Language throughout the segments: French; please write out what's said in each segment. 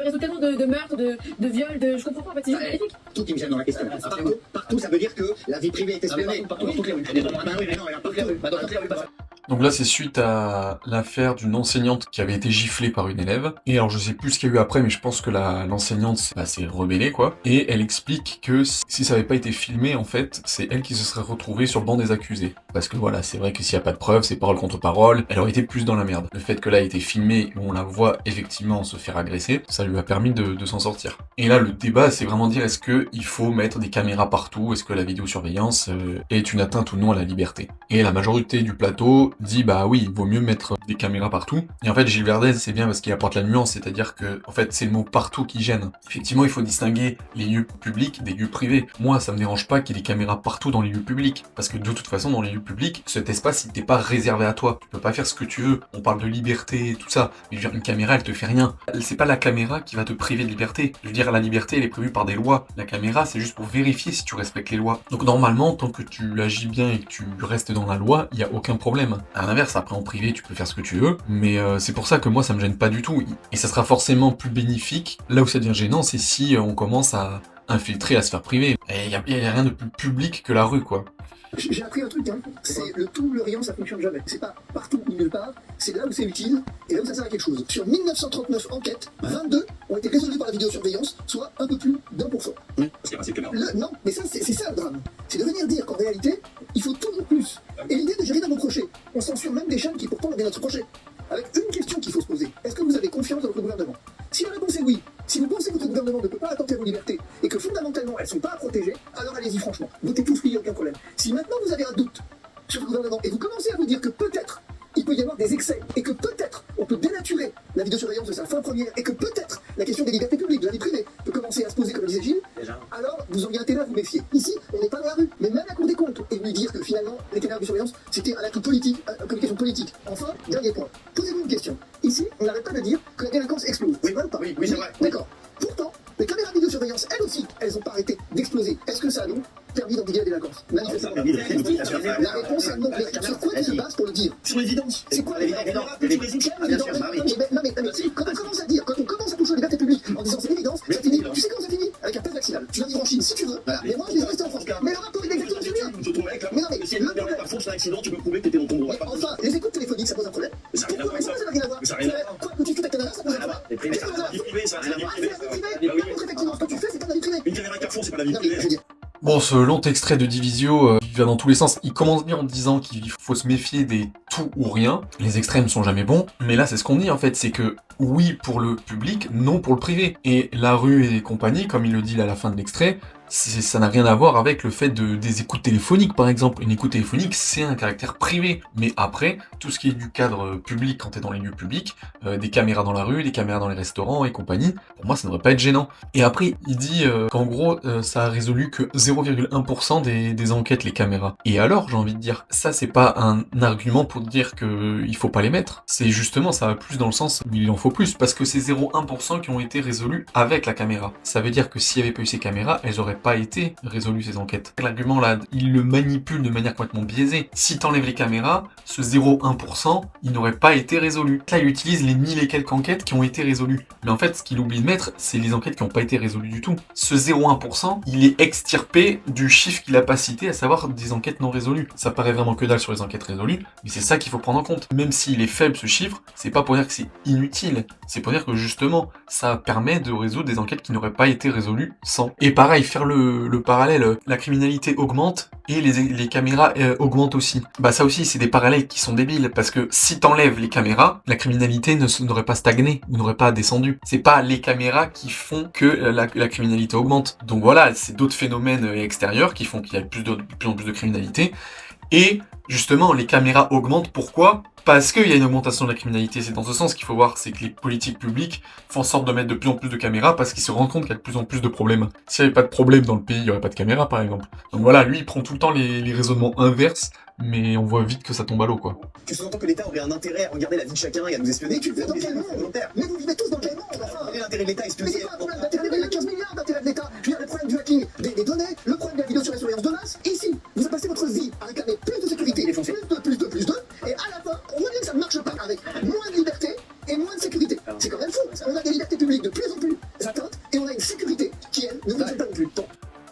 peut résoudre tellement de meurtres, de viols, je comprends pas en fait, c'est juste magnifique. Tout qui me gêne dans la question. Partout, ça veut dire que la vie privée est espionnée. Partout, dans toutes les rues. Ah bah oui, mais non, elle a pas fait. Bah dans toutes les rues, pas ça. Donc là, c'est suite à l'affaire d'une enseignante qui avait été giflée par une élève. Et alors, je sais plus ce qu'il y a eu après, mais je pense que l'enseignante s'est rebellée, quoi. Et elle explique que si ça avait pas été filmé, en fait, c'est elle qui se serait retrouvée sur le banc des accusés. Parce que voilà, c'est vrai que s'il y a pas de preuves, c'est parole contre parole, elle aurait été plus dans la merde. Le fait que là, ait été filmé, où on la voit effectivement se faire agresser, ça lui a permis de s'en sortir. Et là, le débat, c'est vraiment dire, est-ce qu'il faut mettre des caméras partout? Est-ce que la vidéosurveillance est une atteinte ou non à la liberté? Et la majorité du plateau dit bah oui, il vaut mieux mettre des caméras partout. Et en fait, Gilles Verdez, c'est bien parce qu'il apporte la nuance, c'est-à-dire que en fait, c'est le mot partout qui gêne. Effectivement, il faut distinguer les lieux publics des lieux privés. Moi, ça me dérange pas qu'il y ait des caméras partout dans les lieux publics, parce que de toute façon, dans les lieux publics, cet espace, il t'est pas réservé à toi. Tu peux pas faire ce que tu veux. On parle de liberté, tout ça. Mais je veux dire, une caméra, elle te fait rien. C'est pas la caméra qui va te priver de liberté. Je veux dire, la liberté, elle est prévue par des lois. La caméra, c'est juste pour vérifier si tu respectes les lois. Donc normalement, tant que tu agis bien et que tu restes dans la loi, il y a aucun problème. À l'inverse, après en privé, tu peux faire ce que tu veux, mais c'est pour ça que moi, ça me gêne pas du tout. Et ça sera forcément plus bénéfique. Là où ça devient gênant, c'est si on commence à infiltrer la sphère privée. Et il y a rien de plus public que la rue, quoi. J'ai appris un truc, hein. C'est le tout ou le rien, ça fonctionne jamais. C'est pas partout ni nulle part, c'est là où c'est utile et là où ça sert à quelque chose. Sur 1939 enquêtes, 22 ont été résolues par la vidéosurveillance, soit un peu plus d'1%. Parce qu'il y a pas assez de caméras. Non, mais ça, c'est ça le drame. C'est de venir dire qu'en réalité, il faut toujours plus. Et l'idée de gérer d'un reprocher. On censure même des chaînes qui pourtant avaient notre projet. Avec une question qu'il faut se poser. Est-ce que vous avez confiance dans votre gouvernement? Si la réponse est oui, si vous pensez que votre gouvernement ne peut pas attenter à vos libertés et que fondamentalement elles ne sont pas à protéger, alors allez-y franchement. Votez tous oui, il n'y a aucun problème. Si maintenant vous avez un doute sur le gouvernement et vous commencez à vous dire que peut-être il peut y avoir des excès et que peut-être on peut dénaturer la vidéosurveillance de sa fin première et que peut-être la question des libertés publiques, de la vie privée, peut commencer à se poser comme disait Gilles, alors vous auriez intérêt à vous méfier. Ici, on n'est pas dans la rue, mais même la Cour des comptes est venue dire que finalement les caméras de surveillance c'était un atout politique, une communication politique. Enfin, dernier point. Posez-vous une question. Ici, on n'arrête pas de dire que la délinquance explose. Oui, voilà ou pas? Oui, c'est vrai. D'accord. Pourtant, les caméras de vidéosurveillance, elles aussi, elles n'ont pas arrêté d'exploser. Est-ce que ça a donc permis d'endiguer la délinquance? Manifestement. Ça a permis de- La réponse est non. Mais sur quoi tu te bases pour le dire? Sur l'évidence. C'est quoi l'évidence? Quand on commence à dire, quand on commence à toucher aux libertés publiques en disant c'est l'évidence, ça finit. Tu sais comment ça finit? Avec un pass vaccinal. Tu vas vivre en Chine si tu veux. Mais moi, je vais rester en France. Mais le rapport il est exactement celui-là. Tu te trouves avec là. Mais non, mais Si elle permet par contre un accident, tu peux prouver que t'étais dans ton droit. mais enfin, les écoutes téléphoniques, ça pose un problème. Mais ça n'a rien à voir Pourquoi? avec ça. Ça n'a rien à voir. Mais ça n'a rien à voir. Quoi que tu fais ta caméra, ça pose un problème. Les privés, c'est la vie privée, ça. C'est la vie Ah, c'est privée. la vie privée. Bah oui. Par contre, effectivement, ce que tu fais, c'est pas de la vie privée. Une caméra Carrefour, c'est pas la vie Non, mais je privée. veux dire. Bon, ce long extrait de Divisio, il va dans tous les sens. Il commence bien en disant qu'il faut se méfier des tout ou rien. Les extrêmes sont jamais bons. Mais là, c'est ce qu'on dit, en fait. C'est que oui pour le public, non pour le privé. Et la rue et compagnie, comme il le dit là à la fin de l'extrait, ça n'a rien à voir avec le fait des écoutes téléphoniques, par exemple. Une écoute téléphonique, c'est un caractère privé. Mais après, tout ce qui est du cadre public quand t'es dans les lieux publics, des caméras dans la rue, des caméras dans les restaurants et compagnie, pour moi, ça ne devrait pas être gênant. Et après, il dit qu'en gros, ça a résolu que 0,1% des enquêtes, les caméras. Et alors, j'ai envie de dire, ça, c'est pas un argument pour dire que il faut pas les mettre. C'est justement, ça va plus dans le sens où il en faut plus, parce que c'est 0,1% qui ont été résolus avec la caméra. Ça veut dire que s'il n'y avait pas eu ces caméras, elles auraient pas été résolues, ces enquêtes. L'argument là, il le manipule de manière complètement biaisée. Si t'enlèves les caméras, ce 0,1%, il n'aurait pas été résolu. Là, il utilise les 1000 et quelques enquêtes qui ont été résolues. Mais en fait, ce qu'il oublie de mettre, c'est les enquêtes qui n'ont pas été résolues du tout. Ce 0,1%, il est extirpé du chiffre qu'il a pas cité, à savoir des enquêtes non résolues. Ça paraît vraiment que dalle sur les enquêtes résolues, mais c'est ça qu'il faut prendre en compte. Même s'il est faible ce chiffre, c'est pas pour dire que c'est inutile. C'est pour dire que justement, ça permet de résoudre des enquêtes qui n'auraient pas été résolues sans. Et pareil, faire le parallèle, la criminalité augmente et les caméras augmentent aussi. Bah ça aussi, c'est des parallèles qui sont débiles, parce que si t'enlèves les caméras, la criminalité n'aurait pas stagné, ou n'aurait pas descendu. C'est pas les caméras qui font que la criminalité augmente. Donc voilà, c'est d'autres phénomènes extérieurs qui font qu'il y a de plus en plus de criminalité. Et justement, les caméras augmentent. Pourquoi? Parce qu'il y a une augmentation de la criminalité. C'est dans ce sens qu'il faut voir, c'est que les politiques publiques font en sorte de mettre de plus en plus de caméras parce qu'ils se rendent compte qu'il y a de plus en plus de problèmes. S'il n'y avait pas de problème dans le pays, il n'y aurait pas de caméras, par exemple. Donc voilà, lui, il prend tout le temps les raisonnements inverses, mais on voit vite que ça tombe à l'eau, quoi. Tu sous-entends que l'État aurait un intérêt à regarder la vie de chacun et à nous espionner? Mais tu vis dans quel monde? Mais vous vivez tous dans quel monde, enfin? Quel est l'intérêt de l'État à Mais espionner? c'est pas un problème d'intérêt, il y a 15 milliards d'intérêts de l'État. Je veux dire, le problème du hacking des données, le problème de la vidéosurveillance de masse. Ici, vous avez passé votre vie à réclamer plus de sécurité, plus de, et à la fin, on voit bien que ça ne marche pas avec moins de liberté et moins de sécurité. C'est quand même fou. On a des libertés. libertés publiques de plus en plus atteintes et on a une sécurité qui, elle, ne vous gêne pas non plus. Bon.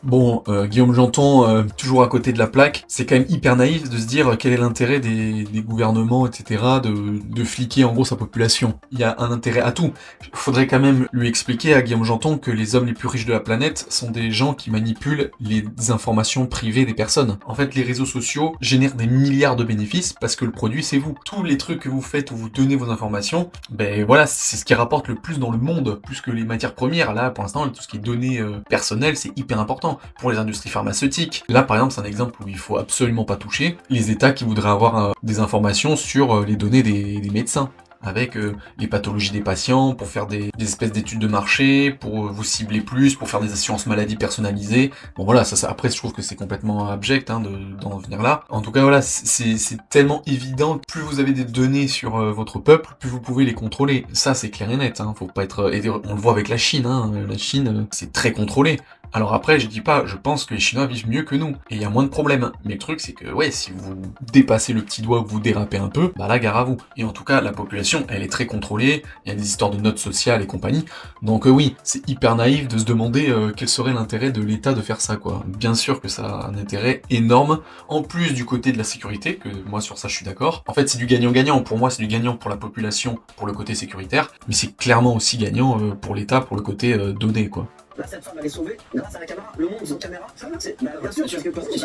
Bon, Guillaume Janton, toujours à côté de la plaque, c'est quand même hyper naïf de se dire quel est l'intérêt des gouvernements, etc., de fliquer en gros sa population. Il y a un intérêt à tout. Faudrait quand même lui expliquer à Guillaume Janton que les hommes les plus riches de la planète sont des gens qui manipulent les informations privées des personnes. En fait, les réseaux sociaux génèrent des milliards de bénéfices parce que le produit c'est vous. Tous les trucs que vous faites où vous donnez vos informations, ben voilà, c'est ce qui rapporte le plus dans le monde, plus que les matières premières. Là, pour l'instant, tout ce qui est données personnelles, c'est hyper important. Pour les industries pharmaceutiques. Là, par exemple, c'est un exemple où il faut absolument pas toucher les États qui voudraient avoir des informations sur les données des médecins, avec les pathologies des patients, pour faire des espèces d'études de marché, pour vous cibler plus, pour faire des assurances maladie personnalisées. Bon voilà, ça après je trouve que c'est complètement abject d'en venir là. En tout cas voilà, c'est tellement évident, plus vous avez des données sur votre peuple, plus vous pouvez les contrôler. Ça c'est clair et net, faut pas être... Et on le voit avec la Chine, la Chine c'est très contrôlé. Alors après, je dis pas, je pense que les Chinois vivent mieux que nous, et il y a moins de problèmes. Mais le truc, c'est que, ouais, si vous dépassez le petit doigt ou vous dérapez un peu, bah là, gare à vous. Et en tout cas, la population, elle est très contrôlée, il y a des histoires de notes sociales et compagnie. Donc oui, c'est hyper naïf de se demander quel serait l'intérêt de l'État de faire ça, quoi. Bien sûr que ça a un intérêt énorme, en plus du côté de la sécurité, que moi sur ça je suis d'accord. En fait, c'est du gagnant-gagnant. Pour moi, c'est du gagnant pour la population, pour le côté sécuritaire, mais c'est clairement aussi gagnant pour l'État, pour le côté données, quoi. Là, cette femme, elle est sauvée grâce à la caméra. Le monde sans caméra, ça c'est. Bah, bien sûr, parce que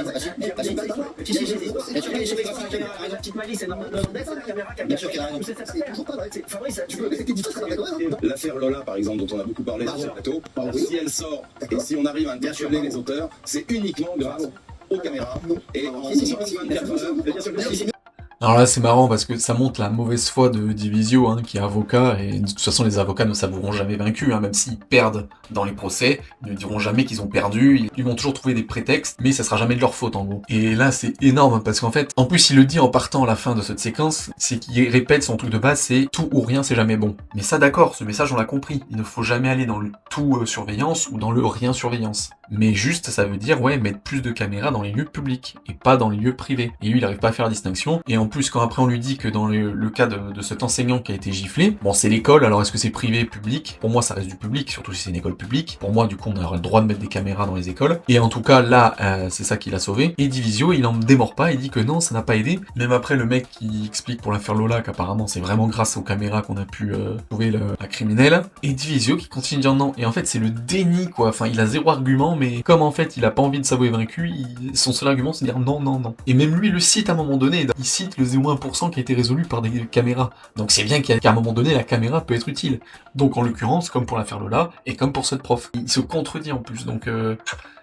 la petite Mali, c'est normal. C'est la caméra qui a gâché. C'est toujours pas vrai. Fabrice, tu peux répéter 10 fois ce qu'on a d'accord. L'affaire Lola, par exemple, dont on a beaucoup parlé sur le plateau, si elle sort et si on arrive à interpeller les auteurs, c'est uniquement grâce aux caméras et en 24 heures. Alors là, c'est marrant parce que ça montre la mauvaise foi de Divisio, qui est avocat, et de toute façon, les avocats ne s'avoueront jamais vaincus, même s'ils perdent dans les procès, ils ne diront jamais qu'ils ont perdu, ils vont toujours trouver des prétextes, mais ça sera jamais de leur faute, en gros. Et là, c'est énorme, parce qu'en fait, en plus, il le dit en partant à la fin de cette séquence, c'est qu'il répète son truc de base, c'est tout ou rien, c'est jamais bon. Mais ça, d'accord, ce message, on l'a compris. Il ne faut jamais aller dans le tout surveillance ou dans le rien surveillance. Mais juste, ça veut dire, ouais, mettre plus de caméras dans les lieux publics, et pas dans les lieux privés. Et lui, il arrive pas à faire la distinction, et en plus, quand après on lui dit que dans le cas de cet enseignant qui a été giflé, bon, c'est l'école, alors est-ce que c'est privé, public? Pour moi, ça reste du public, surtout si c'est une école publique. Pour moi, du coup, on aurait le droit de mettre des caméras dans les écoles. Et en tout cas, là, c'est ça qui l'a sauvé. Et Divisio, il en démord pas, il dit que non, ça n'a pas aidé. Même après, le mec qui explique pour l'affaire Lola qu'apparemment, c'est vraiment grâce aux caméras qu'on a pu trouver la criminelle. Et Divisio qui continue de dire non. Et en fait, c'est le déni, quoi. Enfin, il a zéro argument, mais comme en fait, il a pas envie de s'avouer vaincu, son seul argument, c'est de dire non, non, non. Et même lui, il le cite à un moment donné. Il cite le 0,1% qui a été résolu par des caméras. Donc c'est bien qu'à un moment donné, la caméra peut être utile. Donc en l'occurrence, comme pour l'affaire Lola, et comme pour cette prof. Il se contredit en plus, donc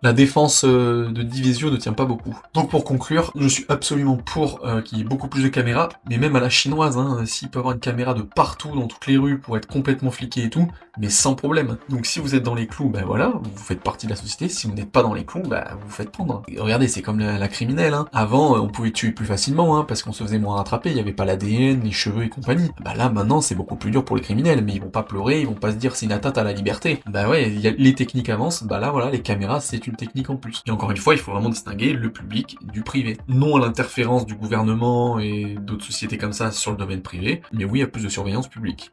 la défense de Divisio ne tient pas beaucoup. Donc pour conclure, je suis absolument pour qu'il y ait beaucoup plus de caméras, mais même à la chinoise, s'il peut y avoir une caméra de partout, dans toutes les rues, pour être complètement fliqué et tout, mais sans problème. Donc si vous êtes dans les clous, ben voilà, vous faites partie de la société. Si vous n'êtes pas dans les clous, ben vous vous faites prendre. Et regardez, c'est comme la criminelle. Avant, on pouvait tuer plus facilement, parce qu'on se faisait moins rattraper, il n'y avait pas l'ADN, les cheveux et compagnie. Bah là, maintenant, c'est beaucoup plus dur pour les criminels, mais ils vont pas pleurer, ils vont pas se dire c'est une atteinte à la liberté. Bah ouais, les techniques avancent, bah là, voilà, les caméras, c'est une technique en plus. Et encore une fois, il faut vraiment distinguer le public du privé. Non à l'interférence du gouvernement et d'autres sociétés comme ça sur le domaine privé, mais oui à plus de surveillance publique.